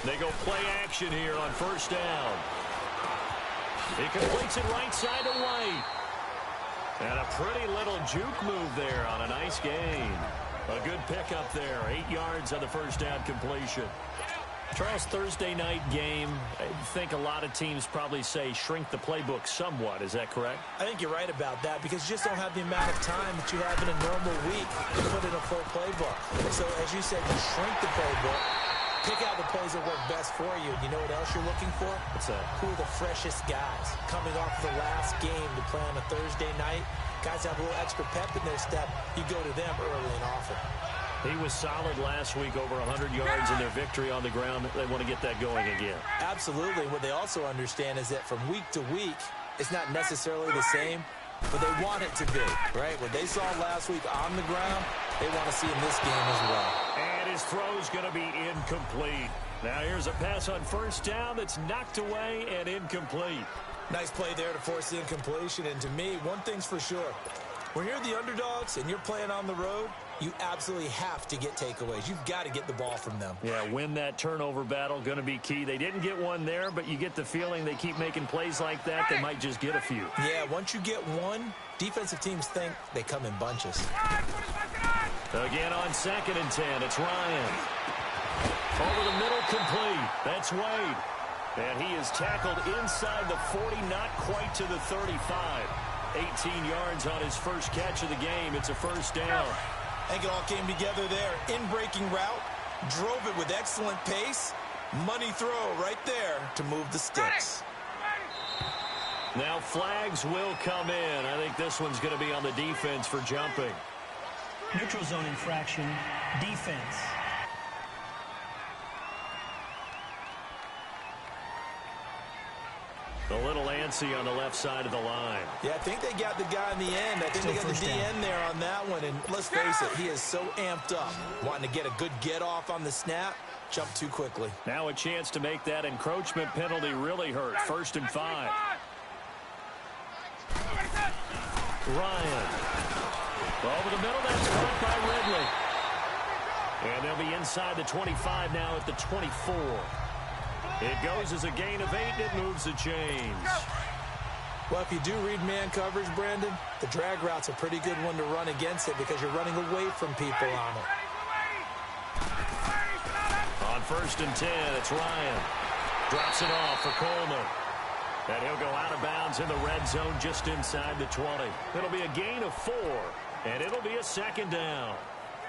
They go play action here on first down. He completes it right side to White. And a pretty little juke move there on a nice gain. A good pickup there. 8 yards on the first down completion. Charles, Thursday night game, I think a lot of teams probably say shrink the playbook somewhat. Is that correct? I think you're right about that because you just don't have the amount of time that you have in a normal week to put in a full playbook. So, as you said, you shrink the playbook. Pick out the plays that work best for you. You know what else you're looking for? What's that? Who are the freshest guys coming off the last game to play on a Thursday night? Guys have a little extra pep in their step. You go to them early and often. He was solid last week, over 100 yards in their victory on the ground. They want to get that going again. Absolutely. What they also understand is that from week to week, it's not necessarily the same, but they want it to be, right? What they saw last week on the ground, they want to see in this game as well. And his throw's going to be incomplete. Now here's a pass on first down that's knocked away and incomplete. Nice play there to force the incompletion. And to me, one thing's for sure. When you're the underdogs and you're playing on the road, you absolutely have to get takeaways. You've got to get the ball from them. Yeah, win that turnover battle, going to be key. They didn't get one there, but you get the feeling they keep making plays like that, they might just get a few. Yeah, once you get one, defensive teams think they come in bunches. Again on 2nd and 10, it's Ryan. Over the middle, complete. That's Wade. And he is tackled inside the 40, not quite to the 35. 18 yards on his first catch of the game. It's a first down. I think it all came together there. In-breaking route, drove it with excellent pace. Money throw right there to move the sticks. Now flags will come in. I think this one's going to be on the defense for jumping. Neutral zone infraction, defense. A little antsy on the left side of the line. Yeah, I think they got the guy in the end. I think they got the DN there on that one. And let's face it, he is so amped up. Wanting to get a good get-off on the snap, jump too quickly. Now a chance to make that encroachment penalty really hurt. 1st and 5. Ryan. Over the middle, that's caught by Ridley. And they'll be inside the 25 now at the 24. It goes as a gain of 8, and it moves the chains. Well, if you do read man coverage, Brandon, the drag route's a pretty good one to run against it because you're running away from people on it. On 1st and 10, it's Ryan. Drops it off for Coleman. And he'll go out of bounds in the red zone just inside the 20. It'll be a gain of 4, and it'll be a 2nd down.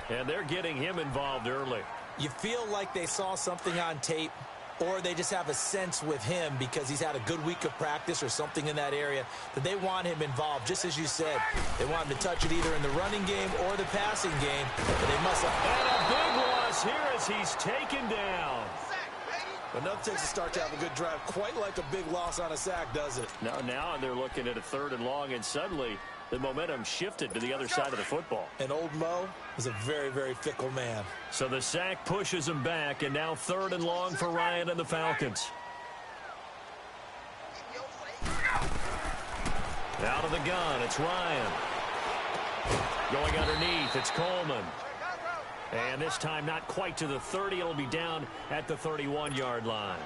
And they're getting him involved early. You feel like they saw something on tape, or they just have a sense with him because he's had a good week of practice or something in that area that they want him involved. Just as you said, they want him to touch it either in the running game or the passing game, but they must have. And a big loss here as he's taken down. But nothing takes a start to have a good drive quite like a big loss on a sack, does it? Now they're looking at a 3rd and long, and suddenly the momentum shifted to the other side of the football. And old Mo is a very, very fickle man. So the sack pushes him back, and now 3rd and long for Ryan and the Falcons. Out of the gun, it's Ryan. Going underneath, it's Coleman. And this time not quite to the 30. It'll be down at the 31-yard line.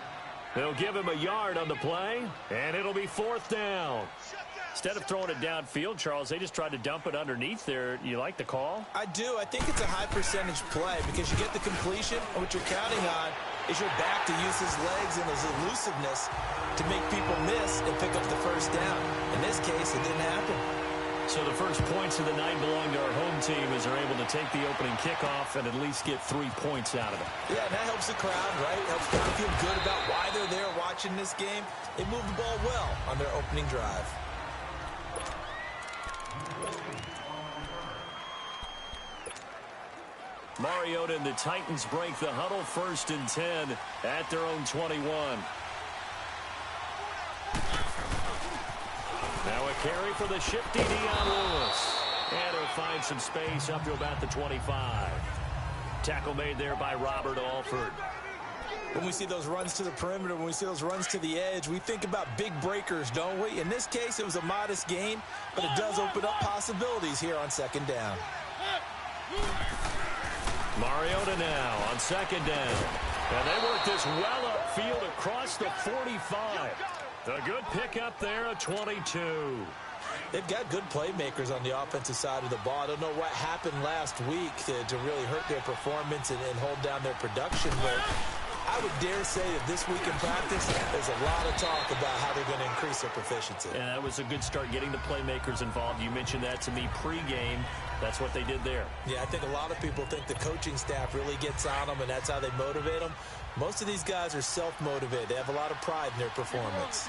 They'll give him a yard on the play, and it'll be 4th down. Instead of throwing it downfield, Charles, they just tried to dump it underneath there. You like the call? I do. I think it's a high percentage play because you get the completion, and what you're counting on is your back to use his legs and his elusiveness to make people miss and pick up the first down. In this case, it didn't happen. So the first points of the night belong to our home team as they're able to take the opening kickoff and at least get 3 points out of it. Yeah, and that helps the crowd, right? Helps them feel good about why they're there watching this game. They moved the ball well on their opening drive. Mariota and the Titans break the huddle. 1st and 10 at their own 21. Now a carry for the shifty Dion Lewis. And he'll find some space up to about the 25. Tackle made there by Robert Alford. When we see those runs to the perimeter, when we see those runs to the edge, we think about big breakers, don't we? In this case, it was a modest gain, but it does open up possibilities here on second down. Mariota now on second down. And they work this well upfield across the 45. A good pickup there at 22. They've got good playmakers on the offensive side of the ball. I don't know what happened last week to really hurt their performance and hold down their production, but I would dare say that this week in practice, there's a lot of talk about how they're going to increase their proficiency. And that was a good start, getting the playmakers involved. You mentioned that to me pregame. That's what they did there. Yeah, I think a lot of people think the coaching staff really gets on them, and that's how they motivate them. Most of these guys are self-motivated. They have a lot of pride in their performance.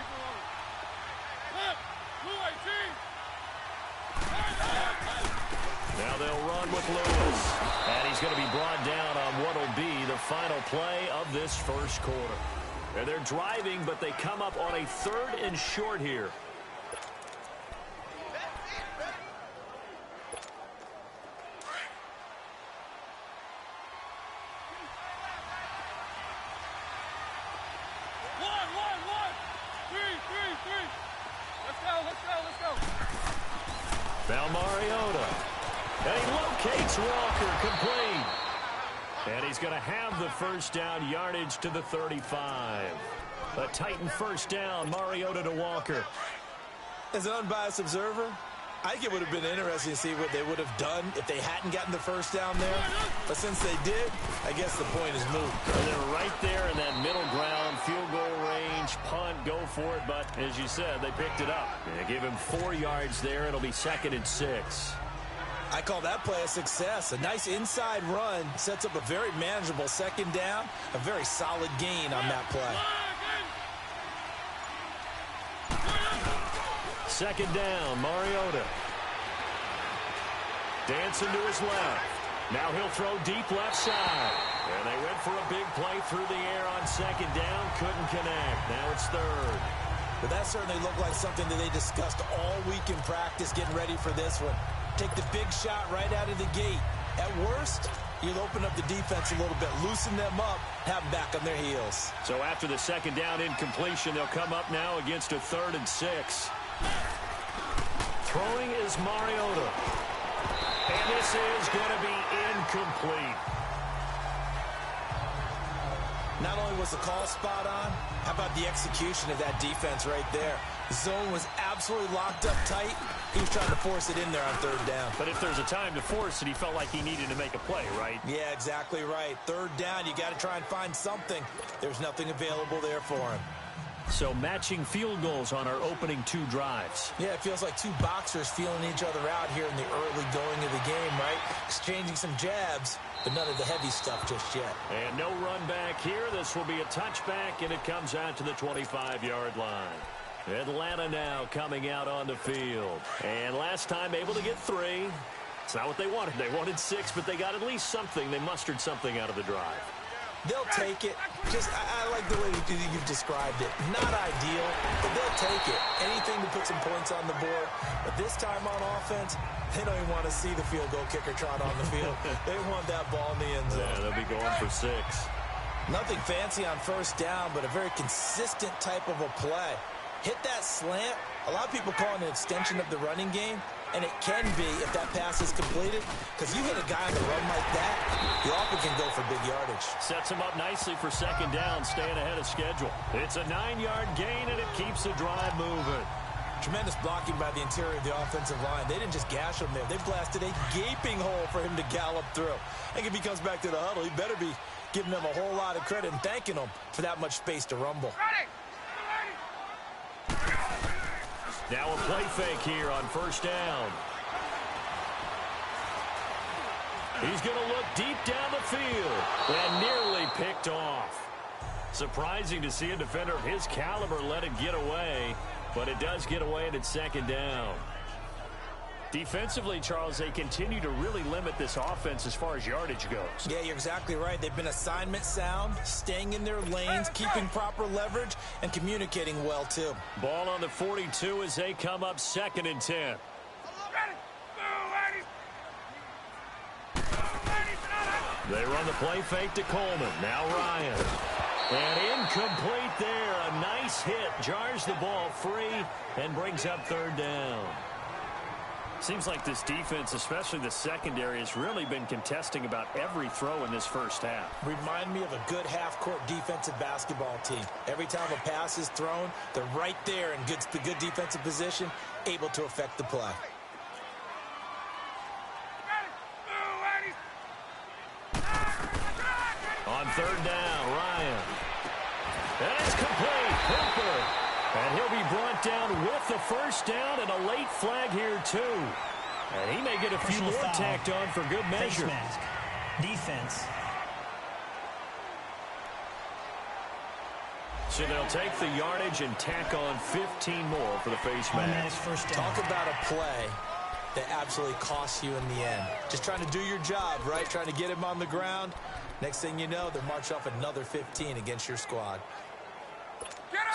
Now they'll run with Lewis. And he's going to be brought down on what will be the final play of this first quarter. And they're driving, but they come up on a 3rd and short here. Now Mariota. And he locates Walker, complete. And he's going to have the first down, yardage to the 35. A Titan first down, Mariota to Walker. As an unbiased observer, I think it would have been interesting to see what they would have done if they hadn't gotten the first down there. But since they did, I guess the point is moot. And they're right there in that middle ground, field goal range, punt, go for it. But as you said, they picked it up. They gave him 4 yards there. It'll be 2nd and 6. I call that play a success. A nice inside run sets up a very manageable second down. A very solid gain on that play. Second down, Mariota. Dancing to his left. Now he'll throw deep left side. And they went for a big play through the air on second down. Couldn't connect. Now it's 3rd. But that certainly looked like something that they discussed all week in practice, getting ready for this one. Take the big shot right out of the gate. At worst, you'll open up the defense a little bit, loosen them up, have them back on their heels. So after the second down incompletion, they'll come up now against a 3rd and 6. Throwing is Mariota. And this is going to be incomplete. Not only was the call spot on, how about the execution of that defense right there? The zone was absolutely locked up tight. He was trying to force it in there on 3rd down. But if there's a time to force it, he felt like he needed to make a play, right? Yeah, exactly right. 3rd down, you got to try and find something. There's nothing available there for him. So matching field goals on our opening 2 drives. Yeah, it feels like 2 boxers feeling each other out here in the early going of the game, right? Exchanging some jabs, but none of the heavy stuff just yet. And no run back here. This will be a touchback, and it comes out to the 25-yard line. Atlanta now coming out on the field. And last time able to get 3. It's not what they wanted. They wanted 6, but they got at least something. They mustered something out of the drive. They'll take it. I like the way you've described it. Not ideal, but they'll take it. Anything to put some points on the board. But this time on offense, they don't even want to see the field goal kicker trot on the field. They want that ball in the end zone. Yeah, they'll be going for 6. Nothing fancy on first down, but a very consistent type of a play. Hit that slant. A lot of people call it an extension of the running game. And it can be if that pass is completed, because you hit a guy on the run like that, you often can go for big yardage. Sets him up nicely for second down, staying ahead of schedule. It's a 9-yard gain, and it keeps the drive moving. Tremendous blocking by the interior of the offensive line. They didn't just gash him there. They blasted a gaping hole for him to gallop through. I think if he comes back to the huddle, he better be giving them a whole lot of credit and thanking them for that much space to rumble. Now a play fake here on first down. He's going to look deep down the field and nearly picked off. Surprising to see a defender of his caliber let it get away, but it does get away and it's second down. Defensively, Charles, they continue to really limit this offense as far as yardage goes. Yeah, you're exactly right. They've been assignment sound, staying in their lanes, keeping proper leverage, and communicating well, too. Ball on the 42 as they come up 2nd and 10. They run the play fake to Coleman. Now Ryan. And incomplete there. A nice hit. Jars the ball free and brings up third down. Seems like this defense, especially the secondary, has really been contesting about every throw in this first half. Remind me of a good half-court defensive basketball team. Every time a pass is thrown, they're right there in the good defensive position, able to affect the play. On third down, Ryan. And it's complete. Hooper. And he'll be brought down with the first down and a late flag here, too. And he may get a few more tacked on for good measure. Face mask. Defense. So they'll take the yardage and tack on 15 more for the face mask. First down. Talk about a play that absolutely costs you in the end. Just trying to do your job, right? Trying to get him on the ground. Next thing you know, they'll march off another 15 against your squad.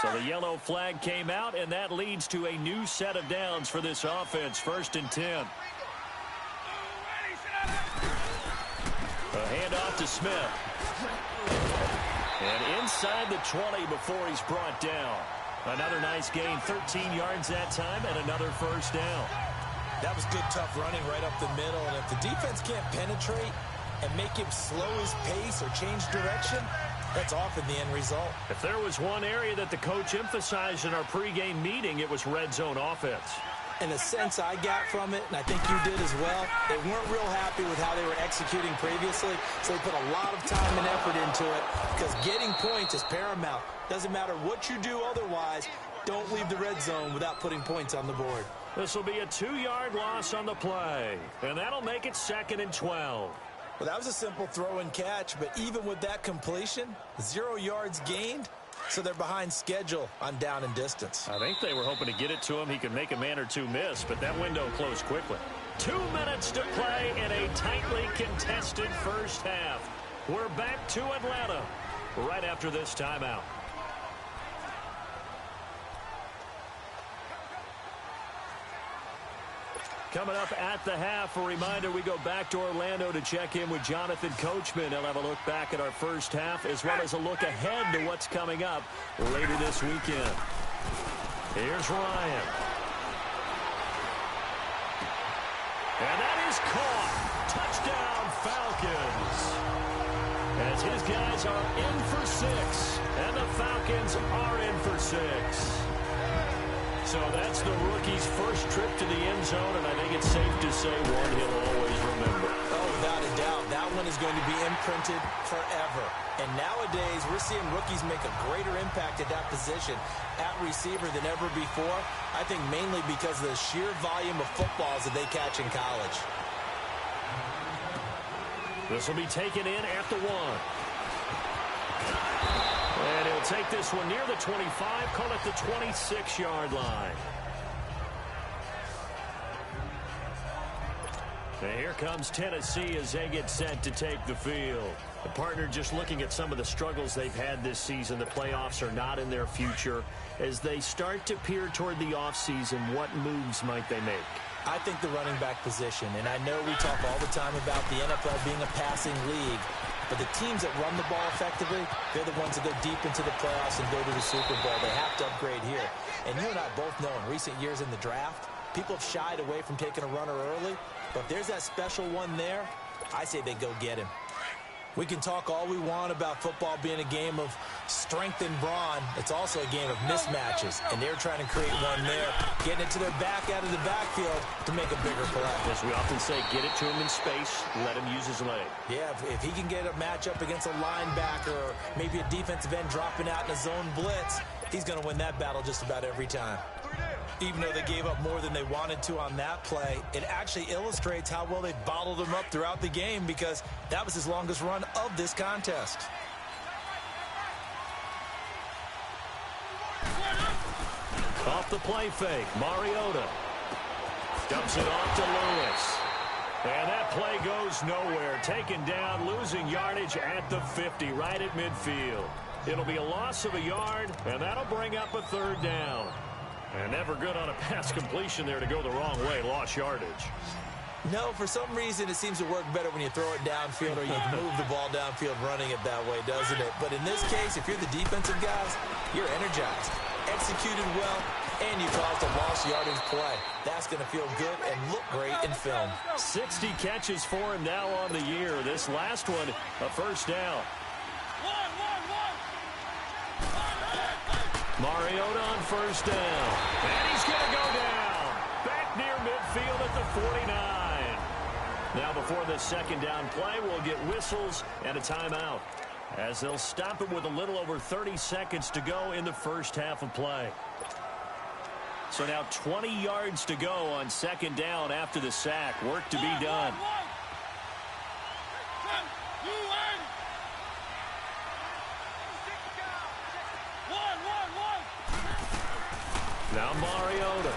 So the yellow flag came out, and that leads to a new set of downs for this offense. 1st and 10. A handoff to Smith. And inside the 20 before he's brought down. Another nice gain, 13 yards that time, and another first down. That was good, tough running right up the middle. And if the defense can't penetrate and make him slow his pace or change direction, that's often the end result. If there was one area that the coach emphasized in our pregame meeting, it was red zone offense. In a sense I got from it, and I think you did as well, they weren't real happy with how they were executing previously, so they put a lot of time and effort into it because getting points is paramount. Doesn't matter what you do otherwise, don't leave the red zone without putting points on the board. This will be a 2-yard loss on the play, and that'll make it 2nd and 12. Well, that was a simple throw and catch, but even with that completion, 0 yards gained, so they're behind schedule on down and distance. I think they were hoping to get it to him. He could make a man or two miss, but that window closed quickly. 2 minutes to play in a tightly contested first half. We're back to Atlanta right after this timeout. Coming up at the half, a reminder, we go back to Orlando to check in with Jonathan Coachman. He'll have a look back at our first half as well as a look ahead to what's coming up later this weekend. Here's Ryan. And that is caught. Touchdown, Falcons. As his guys are in for 6, and the Falcons are in for 6. So that's the rookie's first trip to the end zone, and I think it's safe to say one he'll always remember. Oh, without a doubt. That one is going to be imprinted forever. And nowadays, we're seeing rookies make a greater impact at that position at receiver than ever before. I think mainly because of the sheer volume of footballs that they catch in college. This will be taken in at the 1. And he'll take this one near the 25, call it the 26-yard line. And here comes Tennessee as they get set to take the field. The partner just looking at some of the struggles they've had this season. The playoffs are not in their future. As they start to peer toward the offseason, what moves might they make? I think the running back position, and I know we talk all the time about the NFL being a passing league, but the teams that run the ball effectively, they're the ones that go deep into the playoffs and go to the Super Bowl. They have to upgrade here. And you and I both know in recent years in the draft, people have shied away from taking a runner early, but if there's that special one there, I say they go get him. We can talk all we want about football being a game of strength and brawn. It's also a game of mismatches, and they're trying to create one there, getting it to their back out of the backfield to make a bigger play. As we often say, get it to him in space, let him use his leg. Yeah, if he can get a matchup against a linebacker or maybe a defensive end dropping out in a zone blitz, he's going to win that battle just about every time. Even though they gave up more than they wanted to on that play, it actually illustrates how well they bottled him up throughout the game because that was his longest run of this contest. Off the play fake, Mariota dumps it off to Lewis. And that play goes nowhere. Taken down, losing yardage at the 50, right at midfield. It'll be a loss of a yard, and that'll bring up a third down. And never good on a pass completion there to go the wrong way. Lost yardage. No, for some reason it seems to work better when you throw it downfield or you move the ball downfield running it that way, doesn't it? But in this case, if you're the defensive guys, you're energized, executed well, and you caused a lost yardage play. That's going to feel good and look great in film. 60 catches for him now on the year. This last one, a first down. Mariota on first down. And he's going to go down. Back near midfield at the 49. Now before this second down play, we'll get whistles and a timeout, as they'll stop it with a little over 30 seconds to go in the first half of play. So now 20 yards to go on second down after the sack. Work to be done. Now Mariota.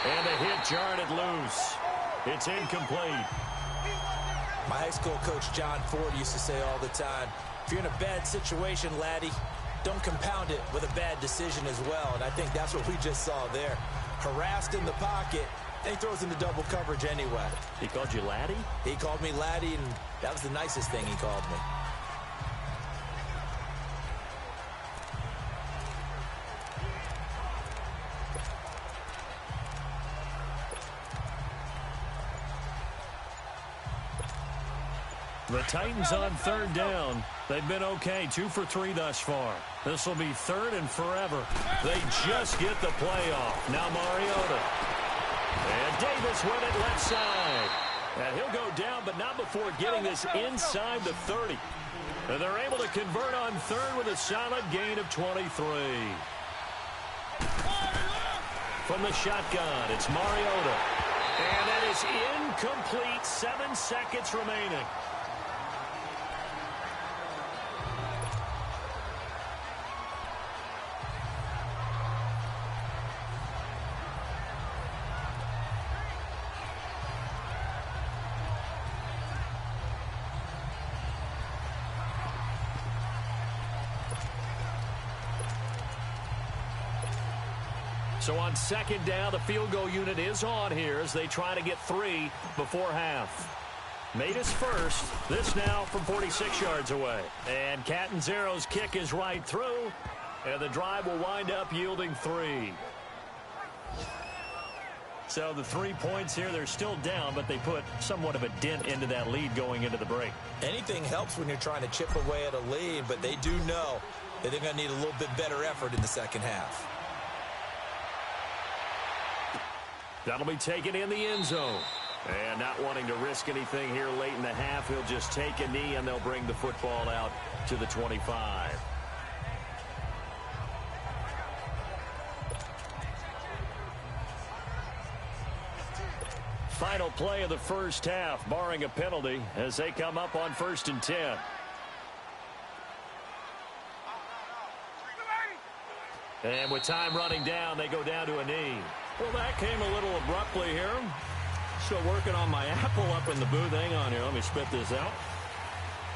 And a hit jarred it loose. It's incomplete. My high school coach John Ford used to say all the time, if you're in a bad situation, laddie, don't compound it with a bad decision as well. And I think that's what we just saw there. Harassed in the pocket, and he throws into double coverage anyway. He called you laddie? He called me laddie, and that was the nicest thing he called me. The Titans on third down. They've been okay, 2 for 3 thus far. This will be third and forever. They just get the play off. Now Mariota. And Davis with it left side. And he'll go down, but not before getting this inside the 30. And they're able to convert on third with a solid gain of 23. From the shotgun, it's Mariota. And that is incomplete. 7 seconds remaining. So on second down, the field goal unit is on here as they try to get 3 before half. Made his first. This now from 46 yards away. And Catanzaro's kick is right through. And the drive will wind up yielding 3. So the 3 points here, they're still down, but they put somewhat of a dent into that lead going into the break. Anything helps when you're trying to chip away at a lead, but they do know that they're going to need a little bit better effort in the second half. That'll be taken in the end zone. And not wanting to risk anything here late in the half, he'll just take a knee, and they'll bring the football out to the 25. Final play of the first half, barring a penalty, as they come up on 1st and 10. And with time running down, they go down to a knee. Well, that came a little abruptly here. Still working on my apple up in the booth. Hang on here. Let me spit this out.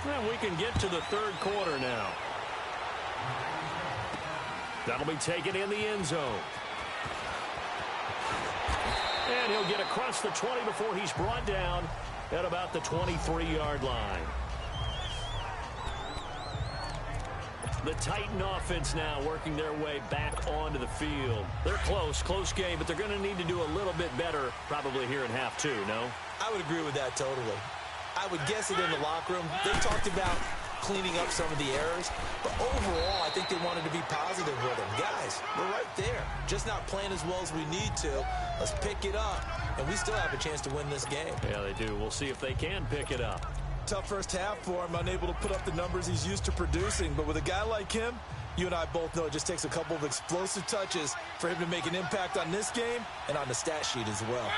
And we can get to the third quarter now. That'll be taken in the end zone. And he'll get across the 20 before he's brought down at about the 23-yard line. The Titan offense now working their way back onto the field. They're close game, but they're going to need to do a little bit better probably here in half 2, no? I would agree with that totally. I would guess it in the locker room. They talked about cleaning up some of the errors, but overall, I think they wanted to be positive with them. Guys, we're right there. Just not playing as well as we need to. Let's pick it up, and we still have a chance to win this game. Yeah, they do. We'll see if they can pick it up. Tough first half for him, unable to put up the numbers he's used to producing. But with a guy like him, you and I both know it just takes a couple of explosive touches for him to make an impact on this game and on the stat sheet as well.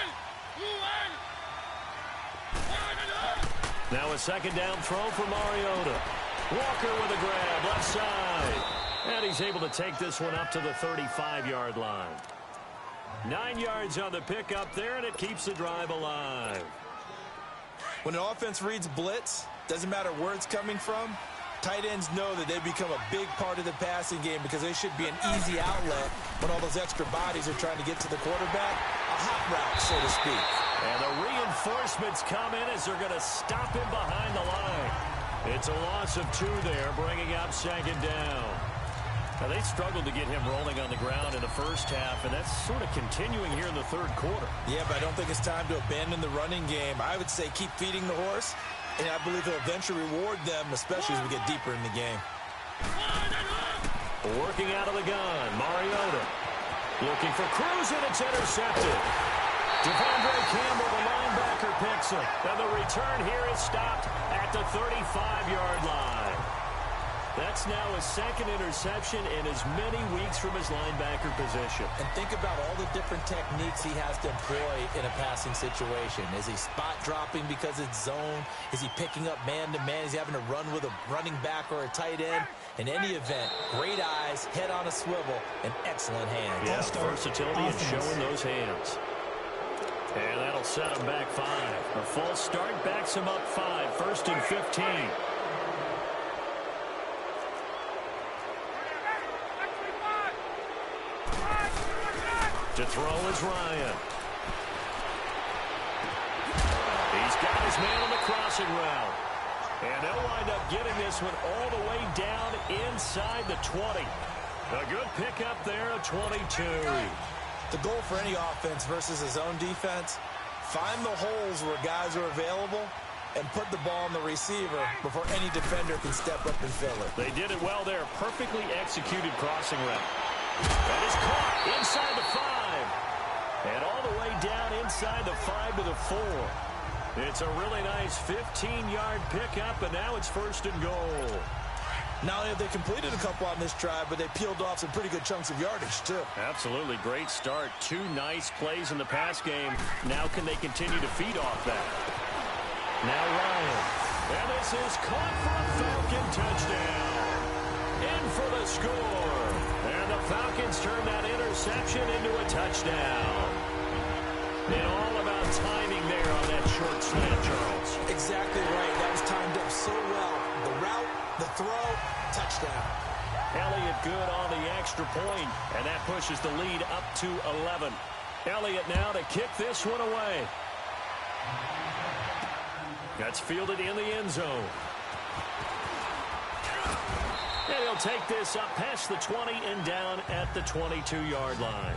Now a second down throw for Mariota. Walker with a grab, left side. And he's able to take this one up to the 35-yard line. 9 yards on the pickup there, and it keeps the drive alive. When an offense reads blitz, doesn't matter where it's coming from, tight ends know that they become a big part of the passing game because they should be an easy outlet when all those extra bodies are trying to get to the quarterback. A hot route, so to speak. And the reinforcements come in as they're going to stop him behind the line. It's a loss of 2 there, bringing up 2nd down. Now, they struggled to get him rolling on the ground in the first half, and that's sort of continuing here in the 3rd quarter. Yeah, but I don't think it's time to abandon the running game. I would say keep feeding the horse, and I believe he'll eventually reward them, especially as we get deeper in the game. Working out of the gun, Mariota. Looking for Cruz, and it's intercepted. Devondre Campbell, the linebacker, picks him. And the return here is stopped at the 35-yard line. That's now his 2nd interception in as many weeks from his linebacker position. And think about all the different techniques he has to employ in a passing situation. Is he spot dropping because it's zone? Is he picking up man-to-man? Is he having to run with a running back or a tight end? In any event, great eyes, head on a swivel, and excellent hands. Yeah, versatility and showing those hands. And that'll set him back 5. A false start backs him up 5. 1st and 15. To throw is Ryan. He's got his man on the crossing route. And they'll wind up getting this one all the way down inside the 20. A good pickup there of 22. The goal for any offense versus a zone defense, find the holes where guys are available and put the ball on the receiver before any defender can step up and fill it. They did it well there. Perfectly executed crossing route. That is caught inside the 5. And all the way down inside the 5 to the 4. It's a really nice 15-yard pickup, and now it's 1st and goal. Not only have they completed a couple on this drive, but they peeled off some pretty good chunks of yardage, too. Absolutely. Great start. 2 nice plays in the pass game. Now can they continue to feed off that? Now Ryan. And this is caught for a Falcon touchdown. In for the score. And the Falcons turn that interception into a touchdown. And all about timing there on that short slant, Charles. Exactly right. That was timed up so well. The route, the throw, touchdown. Elliott good on the extra point, and that pushes the lead up to 11. Elliott now to kick this one away. That's fielded in the end zone. And he'll take this up past the 20 and down at the 22-yard line.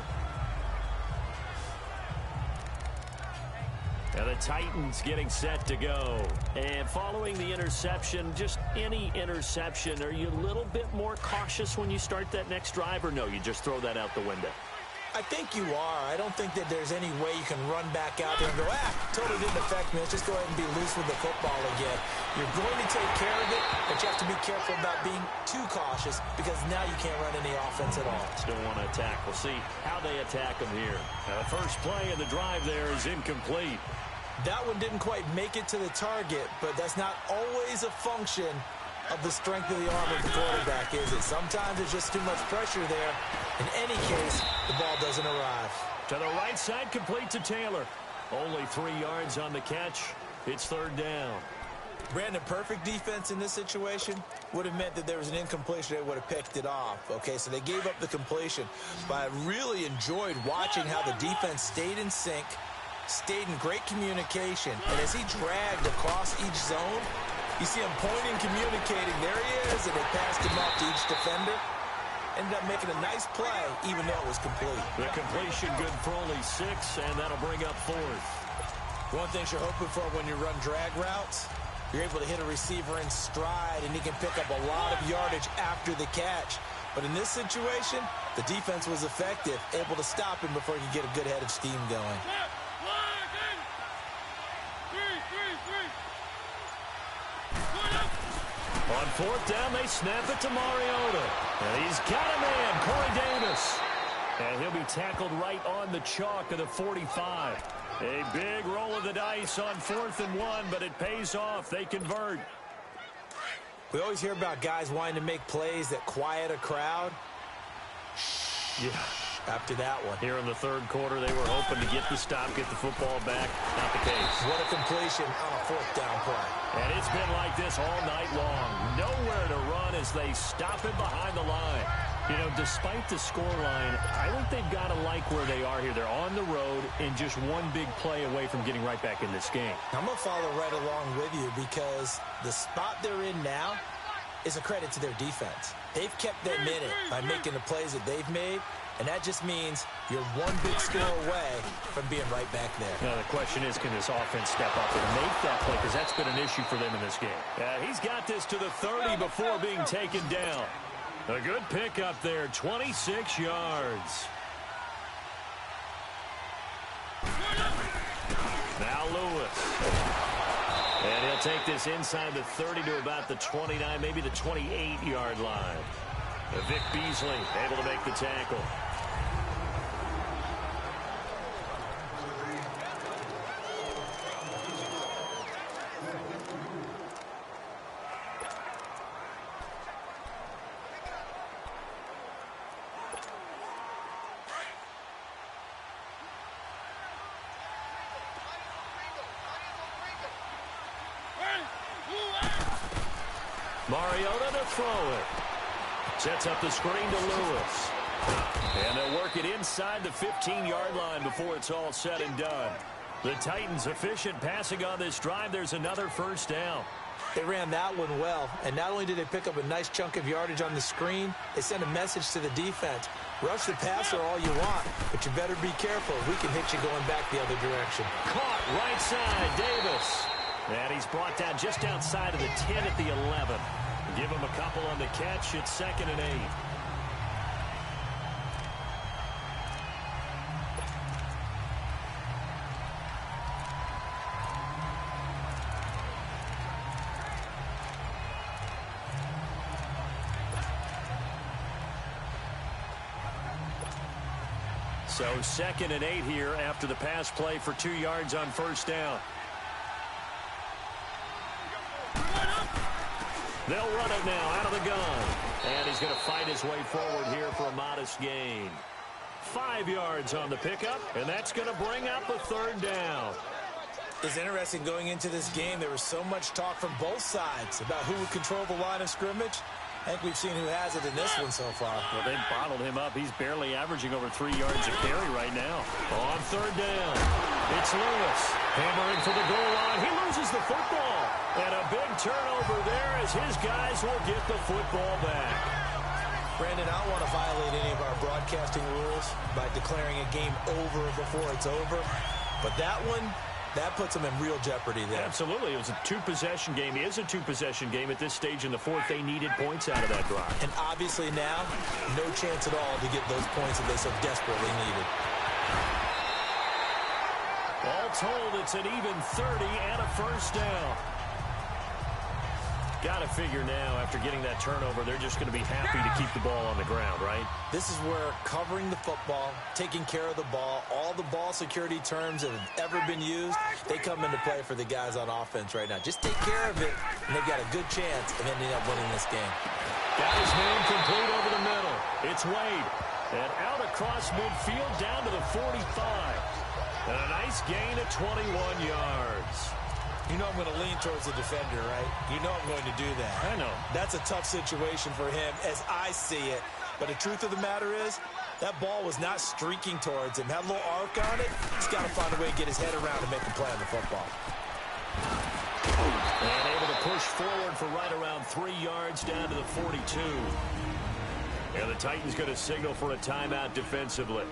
And the Titans getting set to go. And following the interception, just any interception, are you a little bit more cautious when you start that next drive, or no, you just throw that out the window? I think you are. I don't think that there's any way you can run back out there and go, totally didn't affect me. Let's just go ahead and be loose with the football again. You're going to take care of it, but you have to be careful about being too cautious because now you can't run any offense at all. Still want to attack. We'll see how they attack them here. Now, the first play of the drive there is incomplete. That one didn't quite make it to the target, but that's not always a function of the strength of the arm of the quarterback, is it? Sometimes there's just too much pressure there. In any case, the ball doesn't arrive. To the right side, complete to Taylor. Only 3 yards on the catch. It's 3rd down. Brandon, perfect defense in this situation would have meant that there was an incompletion. They would have picked it off. Okay, so they gave up the completion. But I really enjoyed watching how the defense stayed in sync, stayed in great communication. And as he dragged across each zone, you see him pointing, communicating. There he is, and they passed him off to each defender. Ended up making a nice play, even though it was complete. The completion good for only 6, and that'll bring up 4th. One thing you're hoping for when you run drag routes, you're able to hit a receiver in stride, and he can pick up a lot of yardage after the catch. But in this situation, the defense was effective, able to stop him before he could get a good head of steam going. On 4th down, they snap it to Mariota. And he's got a man, Corey Davis. And he'll be tackled right on the chalk of the 45. A big roll of the dice on 4th and 1, but it pays off. They convert. We always hear about guys wanting to make plays that quiet a crowd. Yeah. After that one. Here in the 3rd quarter, they were hoping to get the stop, get the football back. Not the case. What a completion on a 4th down play. And it's been like this all night long. Nowhere to run as they stop it behind the line. You know, despite the scoreline, I think they've got to like where they are here. They're on the road and just one big play away from getting right back in this game. I'm going to follow right along with you because the spot they're in now is a credit to their defense. They've kept them in it by making the plays that they've made, and that just means you're one big score away from being right back there. Now, the question is, can this offense step up and make that play? Because that's been an issue for them in this game. He's got this to the 30 before being taken down. A good pickup there, 26 yards. Now Lewis. And he'll take this inside the 30 to about the 29, maybe the 28-yard line. Vic Beasley able to make the tackle. Mariota to throw it. Sets up the screen to Lewis. And they'll work it inside the 15-yard line before it's all said and done. The Titans efficient passing on this drive. There's another first down. They ran that one well, and not only did they pick up a nice chunk of yardage on the screen, they sent a message to the defense. Rush the passer all you want, but you better be careful. We can hit you going back the other direction. Caught right side, Davis. And he's brought down just outside of the 10 at the 11. Give him a couple on the catch. It's 2nd and 8. So 2nd and 8 here after the pass play for 2 yards on first down. They'll run it now out of the gun. And he's going to fight his way forward here for a modest gain. 5 yards on the pickup, and that's going to bring up a 3rd down. It's interesting going into this game. There was so much talk from both sides about who would control the line of scrimmage. I think we've seen who has it in this one so far. Well, they bottled him up. He's barely averaging over 3 yards a carry right now. On 3rd down, it's Lewis. Hammering for the goal line. He loses the football. And a big turnover there as his guys will get the football back. Brandon, I don't want to violate any of our broadcasting rules by declaring a game over before it's over. But that one, that puts them in real jeopardy there. Absolutely. It was a two-possession game. It is a two-possession game at this stage in the 4th. They needed points out of that drive. And obviously now, no chance at all to get those points that they so desperately needed. All told, it's an even 30 and a first down. Got to figure now, after getting that turnover, they're just going to be happy to keep the ball on the ground, right? This is where covering the football, taking care of the ball, all the ball security terms that have ever been used, they come into play for the guys on offense right now. Just take care of it, and they've got a good chance of ending up winning this game. Got his man complete over the middle. It's Wade. And out across midfield down to the 45. And a nice gain of 21 yards. You know I'm going to lean towards the defender, right? You know I'm going to do that. I know. That's a tough situation for him as I see it. But the truth of the matter is, that ball was not streaking towards him. Had a little arc on it. He's got to find a way to get his head around and make a play on the football. And able to push forward for right around 3 yards down to the 42. And the Titans going to signal for a timeout defensively.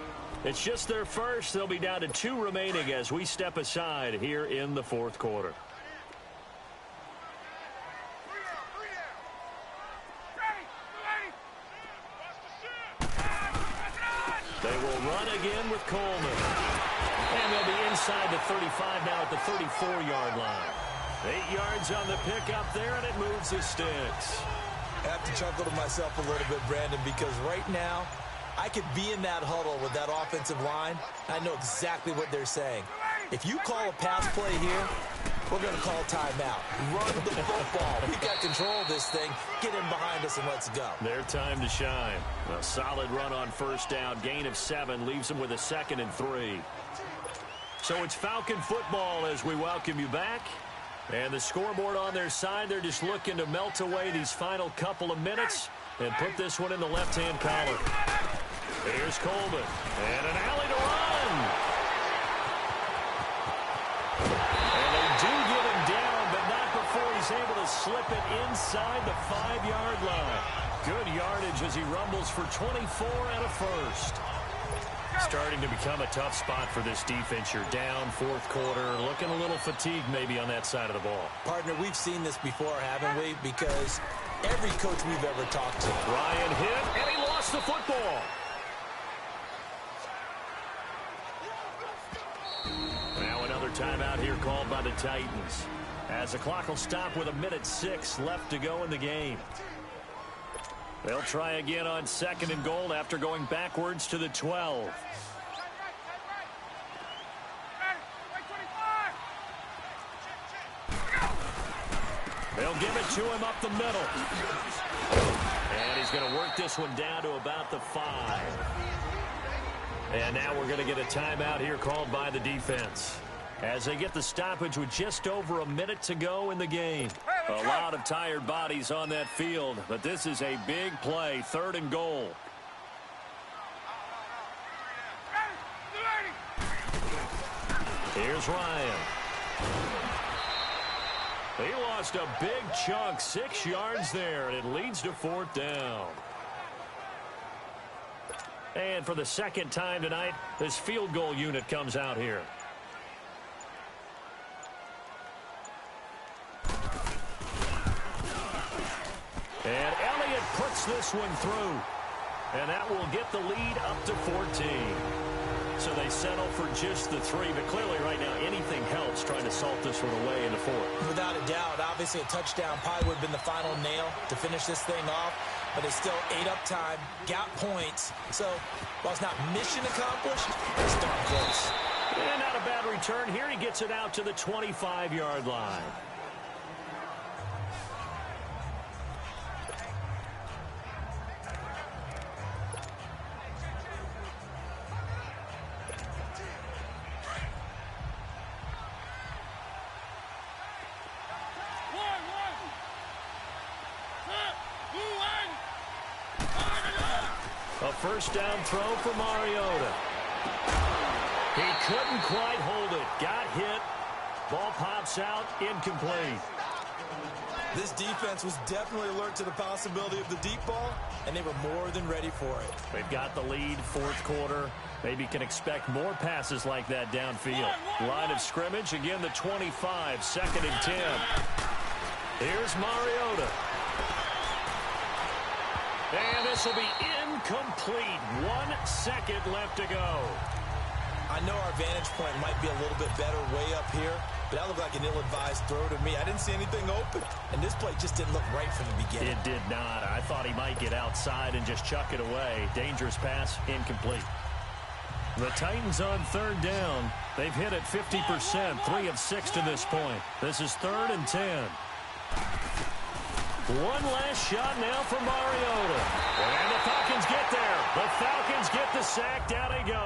It's just their first. They'll be down to 2 remaining as we step aside here in the 4th quarter. They will run again with Coleman. And they'll be inside the 35 now at the 34-yard line. 8 yards on the pickup there, and it moves the sticks. I have to chuckle to myself a little bit, Brandon, because right now, I could be in that huddle with that offensive line. I know exactly what they're saying. If you call a pass play here, we're going to call timeout. Run the football. We got control of this thing. Get him behind us and let's go. Their time to shine. A solid run on first down. Gain of 7 leaves them with a 2nd and 3. So it's Falcon football as we welcome you back. And the scoreboard on their side, they're just looking to melt away these final couple of minutes. and put this one in the left-hand collar. Here's Coleman, and an alley to run. And they do get him down, but not before he's able to slip it inside the 5-yard line. Good yardage as he rumbles for 24 and a first. Starting to become a tough spot for this defense. You're down fourth quarter, looking a little fatigued maybe on that side of the ball. Partner, we've seen this before, haven't we? Because every coach we've ever talked to. Ryan hit, and he lost the football. Now another timeout here called by the Titans, as the clock will stop with 1:06 left to go in the game. They'll try again on 2nd and goal after going backwards to the 12. They'll give it to him up the middle. And he's going to work this one down to about the 5. And now we're going to get a timeout here called by the defense, as they get the stoppage with just over a minute to go in the game. A lot of tired bodies on that field, but this is a big play, 3rd and goal. Here's Ryan. He lost a big chunk, 6 yards there, and it leads to 4th down. And for the 2nd time tonight, this field goal unit comes out here. And Elliott puts this one through. And that will get the lead up to 14. So they settle for just the 3. But clearly right now, anything helps trying to salt this one away into 4. Without a doubt, obviously a touchdown probably would have been the final nail to finish this thing off. But it's still ate up time, got points. So while it's not mission accomplished, it's darn close. And not a bad return here. He gets it out to the 25-yard line. A first down throw for Mariota. He couldn't quite hold it. Got hit. Ball pops out. Incomplete. This defense was definitely alert to the possibility of the deep ball, and they were more than ready for it. They've got the lead, 4th quarter. Maybe can expect more passes like that downfield. Line of scrimmage, again the 25, 2nd and 10. Here's Mariota. And this will be incomplete. 1 second left to go. I know our vantage point might be a little bit better way up here, but that looked like an ill-advised throw to me. I didn't see anything open, and this play just didn't look right from the beginning. It did not. I thought he might get outside and just chuck it away. Dangerous pass, incomplete. The Titans on 3rd down. They've hit it 50%, 3 of 6 to this point. This is 3rd and 10. One last shot now for Mariota. And the Falcons get there. The Falcons get the sack. Down they go.